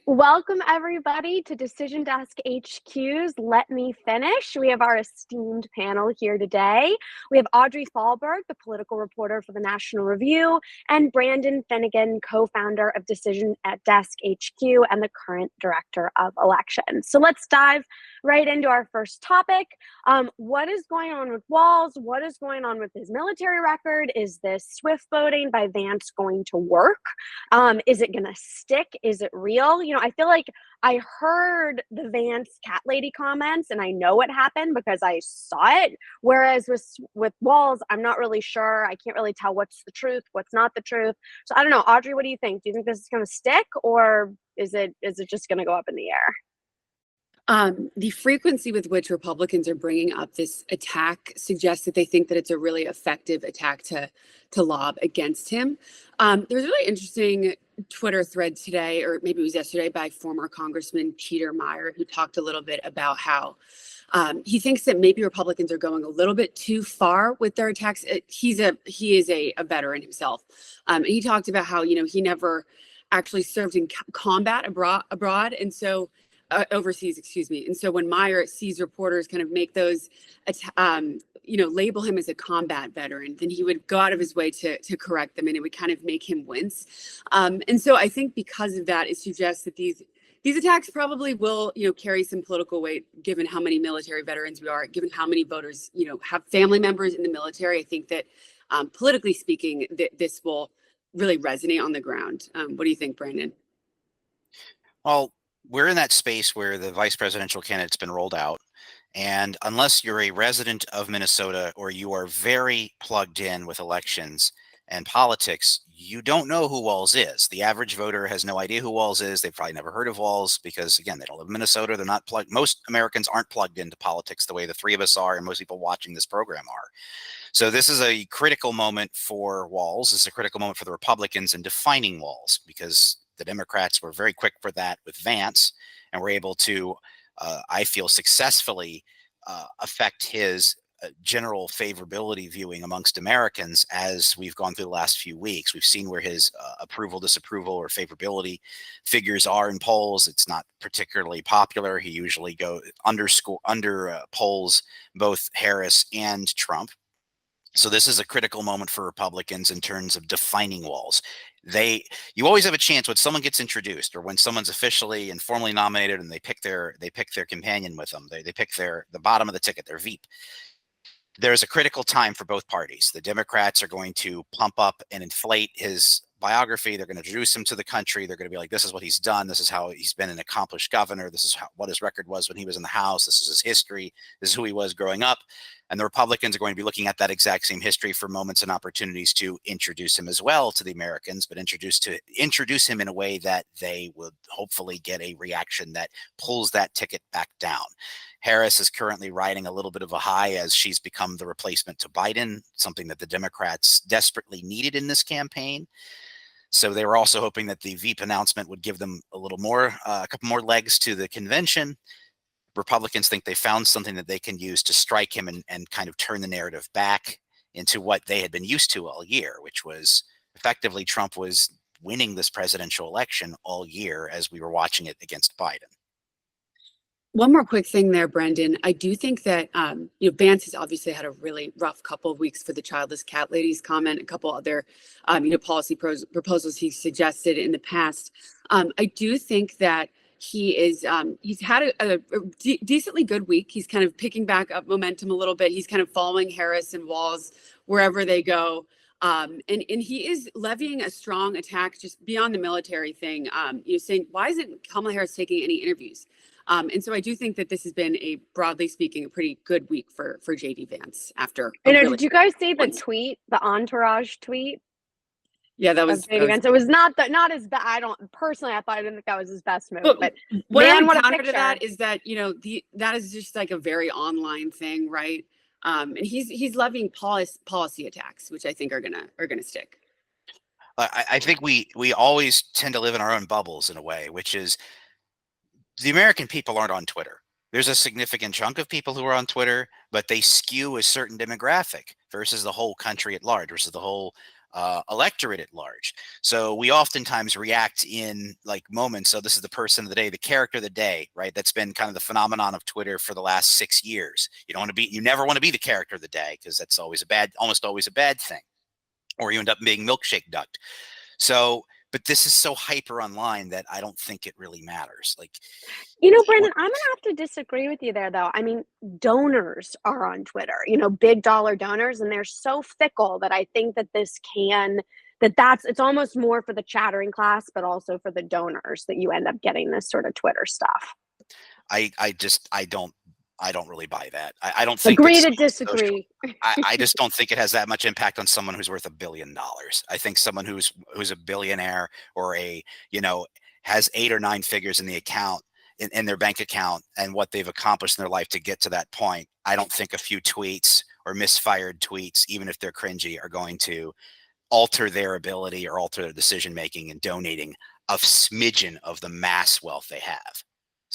Welcome, everybody, to Decision Desk HQ's Let Me Finish. We have our esteemed panel here today. We have Audrey Thalberg, the political reporter for the National Review, and Brandon Finnegan, co-founder of Decision at Desk HQ and the current director of elections. So let's dive right into our first topic. What is going on with Walz? What is going on with his military record? Is this Swift voting by Vance going to work? Is it going to stick? Is it real? I feel like I heard the Vance cat lady comments and I know what happened because I saw it. Whereas with Walz, I'm not really sure. I can't really tell what's the truth, what's not the truth. So I don't know. Audrey, what do you think? Do you think this is going to stick, or is it just going to go up in the air? The frequency with which Republicans are bringing up this attack suggests that they think that it's a really effective attack to lob against him. There was a really interesting Twitter thread today, or maybe it was yesterday, by former Congressman Peter Meyer, who talked a little bit about how he thinks that maybe Republicans are going a little bit too far with their attacks. He is a veteran himself. And he talked about how, he never actually served in combat abroad. And so overseas, excuse me. And so when Meyer sees reporters kind of make those, label him as a combat veteran, then he would go out of his way to correct them, and it would kind of make him wince. And so I think because of that, it suggests that these attacks probably will, carry some political weight, given how many military veterans we are, given how many voters, have family members in the military. I think that politically speaking, this will really resonate on the ground. What do you think, Brandon? Well, we're in that space where the vice presidential candidate's been rolled out. And unless you're a resident of Minnesota or you are very plugged in with elections and politics, you don't know who Walz is. The average voter has no idea who Walz is. They've probably never heard of Walz because, again, they don't live in Minnesota. They're not plugged. Most Americans aren't plugged into politics the way the three of us are, and most people watching this program are. So this is a critical moment for Walz. It's a critical moment for the Republicans in defining Walz, because the Democrats were very quick for that with Vance and were able to, I feel, successfully affect his general favorability viewing amongst Americans as we've gone through the last few weeks. We've seen where his approval, disapproval, or favorability figures are in polls. It's not particularly popular. He usually under polls both Harris and Trump. So this is a critical moment for Republicans in terms of defining Walz. You always have a chance when someone gets introduced, or when someone's officially and formally nominated, and they pick their companion with them. They pick the bottom of the ticket, their Veep. There's a critical time for both parties. The Democrats are going to pump up and inflate his biography. They're going to introduce him to the country. They're going to be like, this is what he's done. This is how he's been an accomplished governor. This is what his record was when he was in the House. This is his history. This is who he was growing up. And the Republicans are going to be looking at that exact same history for moments and opportunities to introduce him as well to the Americans, but introduce him in a way that they would hopefully get a reaction that pulls that ticket back down. Harris is currently riding a little bit of a high as she's become the replacement to Biden, something that the Democrats desperately needed in this campaign. So they were also hoping that the Veep announcement would give them a couple more legs to the convention. Republicans think they found something that they can use to strike him and kind of turn the narrative back into what they had been used to all year, which was effectively Trump was winning this presidential election all year as we were watching it against Biden. One more quick thing there, Brendan. I do think that, Vance has obviously had a really rough couple of weeks for the childless cat ladies comment, a couple other, policy proposals he suggested in the past. I do think that he's had a decently good week. He's kind of picking back up momentum a little bit. He's kind of following Harris and Walz wherever they go. And he is levying a strong attack just beyond the military thing, saying, why isn't Kamala Harris taking any interviews? And so I do think that this has been broadly speaking, a pretty good week for JD Vance after. Did you guys see the tweet, the entourage tweet? Yeah, that was. Vance. It was not as bad. I didn't think that was his best move. But what I would counter to that is that that is just like a very online thing, right? And he's levying policy attacks, which I think are gonna stick. I think we always tend to live in our own bubbles in a way, which is, the American people aren't on Twitter. There's a significant chunk of people who are on Twitter, but they skew a certain demographic versus the whole country at large, versus the whole electorate at large. So we oftentimes react in like moments. So this is the person of the day, the character of the day, right? That's been kind of the phenomenon of Twitter for the last 6 years. You never want to be the character of the day because that's almost always a bad thing, or you end up being milkshake ducked. So, but this is so hyper online that I don't think it really matters. Like, Brandon, I'm gonna have to disagree with you there, though. I mean, donors are on Twitter, big dollar donors, and they're so fickle that I think that it's almost more for the chattering class, but also for the donors that you end up getting this sort of Twitter stuff. I don't really buy that. I don't think Agree to disagree. I just don't think it has that much impact on someone who's worth $1 billion. I think someone who's a billionaire or has 8 or 9 figures in the account in their bank account and what they've accomplished in their life to get to that point. I don't think a few tweets or misfired tweets, even if they're cringy, are going to alter their ability or alter their decision making and donating a smidgen of the mass wealth they have.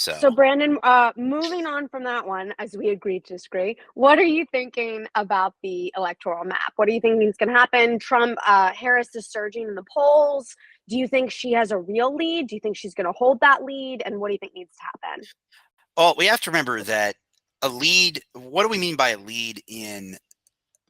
So Brandon, moving on from that one, as we agree to disagree, what are you thinking about the electoral map? What do you think is going to happen? Harris is surging in the polls. Do you think she has a real lead? Do you think she's going to hold that lead? And what do you think needs to happen? Well, we have to remember that a lead, what do we mean by a lead in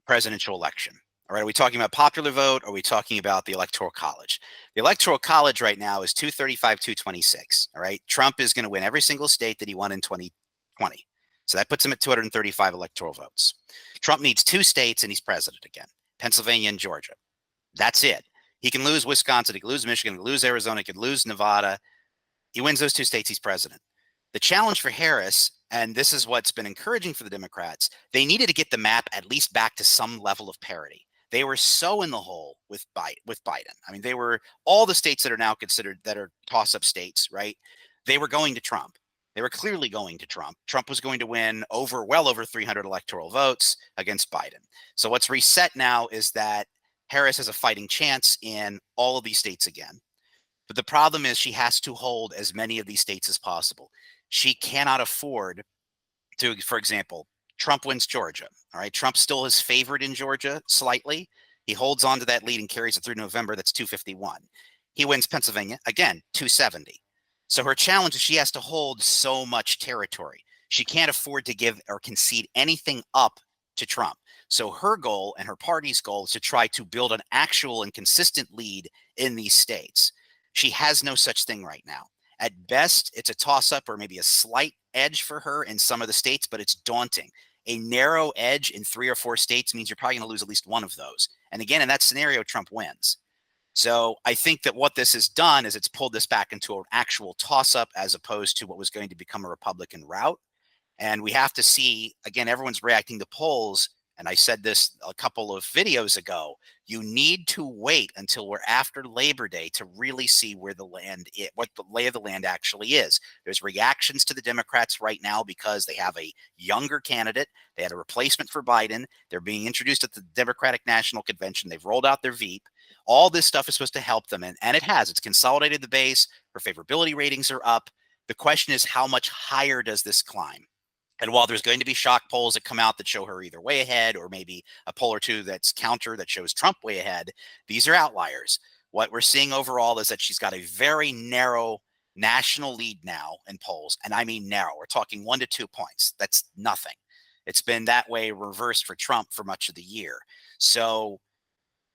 presidential election? All right, are we talking about popular vote? Or are we talking about the Electoral College? The Electoral College right now is 235, 226. All right, Trump is going to win every single state that he won in 2020. So that puts him at 235 electoral votes. Trump needs 2 states and he's president again, Pennsylvania and Georgia. That's it. He can lose Wisconsin, he can lose Michigan, he can lose Arizona, he can lose Nevada. He wins those 2 states, he's president. The challenge for Harris, and this is what's been encouraging for the Democrats, they needed to get the map at least back to some level of parity. They were so in the hole with Biden. I mean, they were all the states that are now considered that are toss-up states, right? They were going to Trump. They were clearly going to Trump. Trump was going to win well over 300 electoral votes against Biden. So what's reset now is that Harris has a fighting chance in all of these states again. But the problem is she has to hold as many of these states as possible. She cannot afford to, for example, Trump wins Georgia. All right. Trump still is favored in Georgia slightly. He holds on to that lead and carries it through November. That's 251. He wins Pennsylvania, again, 270. So her challenge is she has to hold so much territory. She can't afford to give or concede anything up to Trump. So her goal and her party's goal is to try to build an actual and consistent lead in these states. She has no such thing right now. At best, it's a toss-up or maybe a slight edge for her in some of the states, but it's daunting. A narrow edge in 3 or 4 states means you're probably going to lose at least one of those. And again, in that scenario, Trump wins. So I think that what this has done is it's pulled this back into an actual toss-up as opposed to what was going to become a Republican route. And we have to see, again, everyone's reacting to polls. And I said this a couple of videos ago, you need to wait until we're after Labor Day to really see where the land is, what the lay of the land actually is. There's reactions to the Democrats right now because they have a younger candidate. They had a replacement for Biden. They're being introduced at the Democratic National Convention. They've rolled out their Veep. All this stuff is supposed to help them. And it has. It's consolidated the base. Her favorability ratings are up. The question is, how much higher does this climb? And while there's going to be shock polls that come out that show her either way ahead or maybe a poll or two that's counter that shows Trump way ahead, these are outliers. What we're seeing overall is that she's got a very narrow national lead now in polls. And I mean narrow. We're talking 1 to 2 points. That's nothing. It's been that way reversed for Trump for much of the year. So,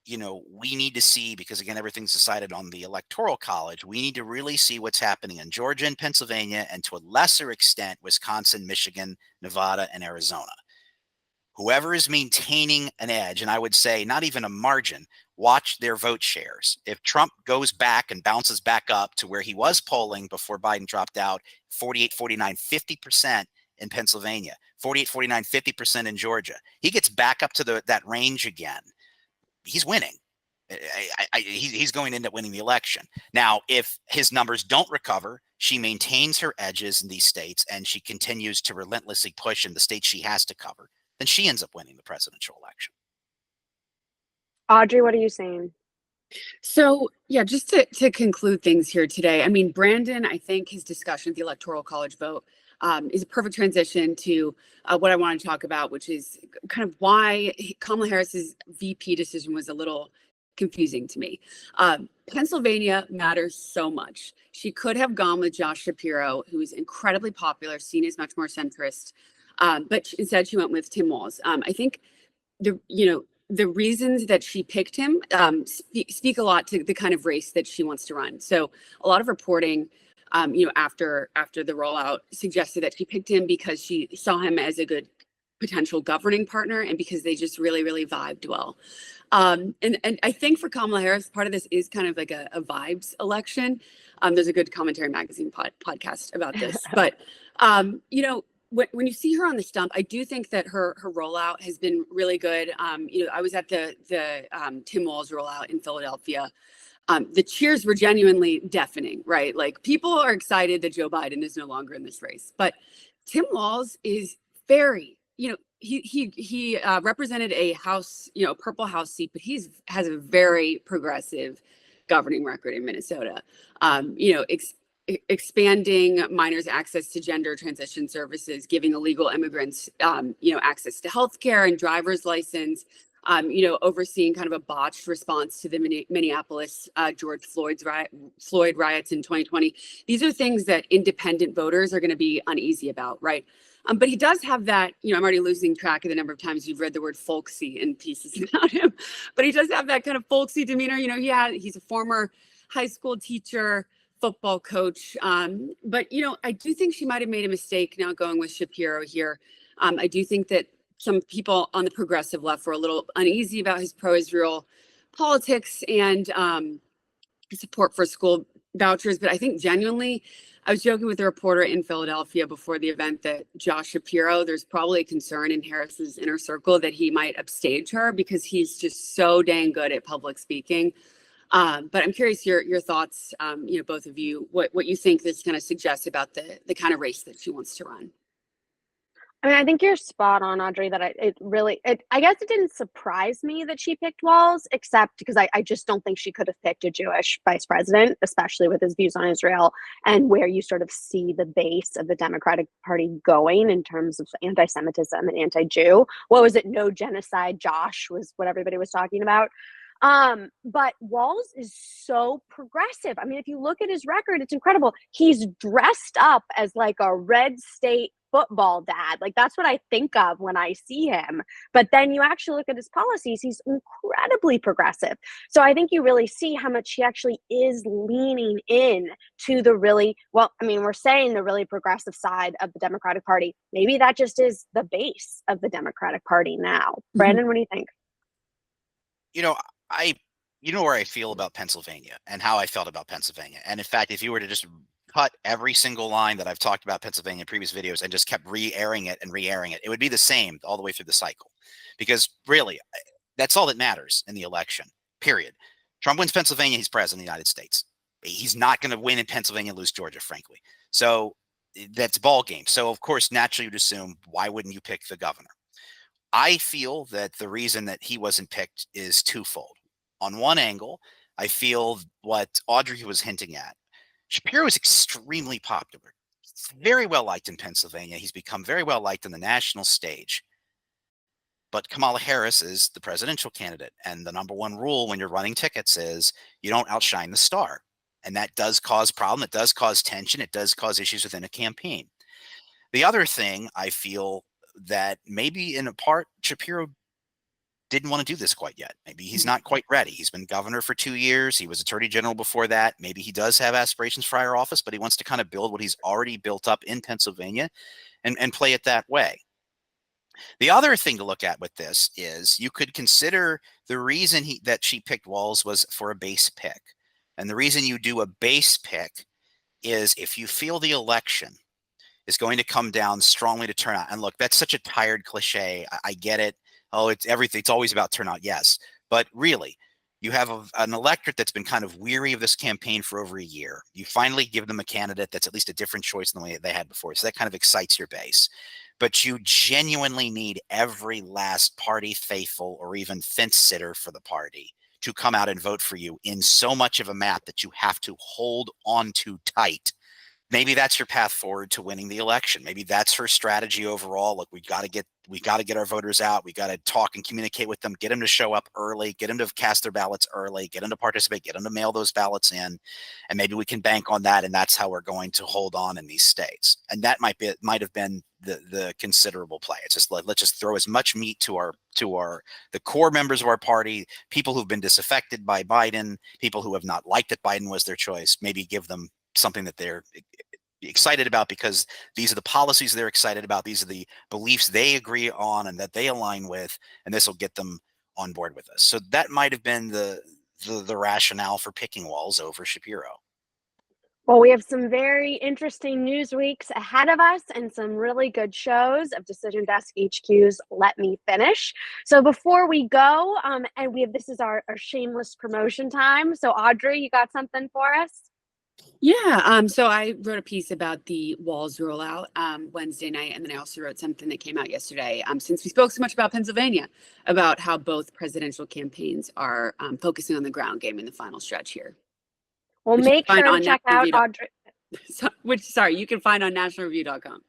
we need to see, because again, everything's decided on the Electoral College. We need to really see what's happening in Georgia and Pennsylvania, and to a lesser extent, Wisconsin, Michigan, Nevada, and Arizona. Whoever is maintaining an edge, and I would say not even a margin, watch their vote shares. If Trump goes back and bounces back up to where he was polling before Biden dropped out, 48, 49, 50% in Pennsylvania, 48, 49, 50% in Georgia, he gets back up to that range again. He's winning. He's going to end up winning the election. Now, if his numbers don't recover, she maintains her edges in these states and she continues to relentlessly push in the states she has to cover, then she ends up winning the presidential election. Audrey, what are you saying? So, yeah, just to conclude things here today, I mean, Brandon, I think his discussion of the Electoral College vote is a perfect transition to what I want to talk about, which is kind of why Kamala Harris's VP decision was a little confusing to me. Pennsylvania matters so much. She could have gone with Josh Shapiro, who is incredibly popular, seen as much more centrist, but instead she went with Tim Walz. I think the reasons that she picked him speak a lot to the kind of race that she wants to run. So a lot of reporting, after the rollout suggested that she picked him because she saw him as a good potential governing partner and because they just really, really vibed well. And I think for Kamala Harris, part of this is kind of like a vibes election. There's a good Commentary Magazine podcast about this, but when you see her on the stump, I do think that her rollout has been really good. I was at the Tim Walz rollout in Philadelphia. The cheers were genuinely deafening, right? Like, people are excited that Joe Biden is no longer in this race, but Tim Walz is very, he represented a House, purple House seat, but has a very progressive governing record in Minnesota. Expanding minors' access to gender transition services, giving illegal immigrants, access to healthcare and driver's license, overseeing kind of a botched response to the Minneapolis George Floyd riots in 2020. These are things that independent voters are going to be uneasy about, right? But he does have that, I'm already losing track of the number of times you've read the word folksy in pieces about him, but he does have that kind of folksy demeanor. He's a former high school teacher, football coach. But I do think she might have made a mistake now going with Shapiro here. I do think that some people on the progressive left were a little uneasy about his pro-Israel politics and support for school vouchers. But I think genuinely, I was joking with a reporter in Philadelphia before the event that Josh Shapiro, there's probably a concern in Harris's inner circle that he might upstage her because he's just so dang good at public speaking. But I'm curious your thoughts, both of you, what you think this kind of suggests about the kind of race that she wants to run. I mean, I think you're spot on, Audrey, that I guess it didn't surprise me that she picked Walz, except because I just don't think she could have picked a Jewish vice president, especially with his views on Israel and where you sort of see the base of the Democratic Party going in terms of anti-Semitism and anti-Jew. What was it? No genocide, Josh, was what everybody was talking about. But Walz is so progressive. I mean, if you look at his record, it's incredible. He's dressed up as like a red state football dad. Like, that's what I think of when I see him. But then you actually look at his policies, he's incredibly progressive. So I think you really see how much he actually is leaning in to the really, we're saying the really progressive side of the Democratic Party. Maybe that just is the base of the Democratic Party now. Brandon, what do you think? Where I feel about Pennsylvania and how I felt about Pennsylvania. And in fact, if you were to just cut every single line that I've talked about Pennsylvania in previous videos and just kept re-airing it, it would be the same all the way through the cycle. Because really, that's all that matters in the election, period. Trump wins Pennsylvania, he's president of the United States. He's not going to win in Pennsylvania and lose Georgia, frankly. So that's ball game. So, of course, naturally you'd assume, why wouldn't you pick the governor? I feel that the reason that he wasn't picked is twofold. On one angle, I feel what Audrey was hinting at. Shapiro is extremely popular. He's very well liked in Pennsylvania. He's become very well liked on the national stage. But Kamala Harris is the presidential candidate. And the number one rule when you're running tickets is you don't outshine the star. And that does cause problem. It does cause tension. It does cause issues within a campaign. The other thing I feel that maybe in a part Shapiro didn't want to do this quite yet. Maybe he's not quite ready. He's been governor for 2 years. He was attorney general before that. Maybe he does have aspirations for higher office, but he wants to kind of build what he's already built up in Pennsylvania and play it that way. The other thing to look at with this is you could consider the reason that she picked Walz was for a base pick. And the reason you do a base pick is if you feel the election is going to come down strongly to turnout. And look, that's such a tired cliche. I get it. Oh, it's everything. It's always about turnout. Yes. But really, you have an electorate that's been kind of weary of this campaign for over a year. You finally give them a candidate that's at least a different choice than the way they had before. So that kind of excites your base. But you genuinely need every last party faithful or even fence sitter for the party to come out and vote for you in so much of a map that you have to hold on to tight maybe that's your path forward to winning the election. Maybe that's her strategy overall. Look, we got to get our voters out. We got to talk and communicate with them, get them to show up early, get them to cast their ballots early, get them to participate, get them to mail those ballots in. And maybe we can bank on that. And that's how we're going to hold on in these states. And that might have been the considerable play. It's just let's just throw as much meat to the core members of our party, people who've been disaffected by Biden, people who have not liked that Biden was their choice, maybe give them something that they're excited about because these are the policies they're excited about. These are the beliefs they agree on and that they align with, and this will get them on board with us. So that might have been the rationale for picking Walz over Shapiro. Well, we have some very interesting news weeks ahead of us and some really good shows of Decision Desk HQ's Let Me Finish. So before we go, this is our shameless promotion time. So Audrey, you got something for us? Yeah, so I wrote a piece about the Walz rollout Wednesday night, and then I also wrote something that came out yesterday. Since we spoke so much about Pennsylvania, about how both presidential campaigns are focusing on the ground game in the final stretch here. Well, make sure to check out Audrey. You can find on nationalreview.com.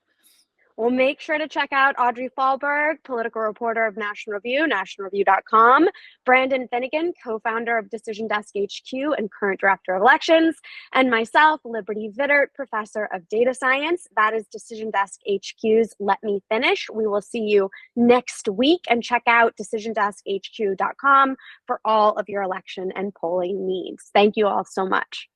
Well, make sure to check out Audrey Fallberg, political reporter of National Review, nationalreview.com, Brandon Finnegan, co-founder of Decision Desk HQ and current director of elections, and myself, Liberty Vittert, professor of data science. That is Decision Desk HQ's Let Me Finish. We will see you next week, and check out decisiondeskhq.com for all of your election and polling needs. Thank you all so much.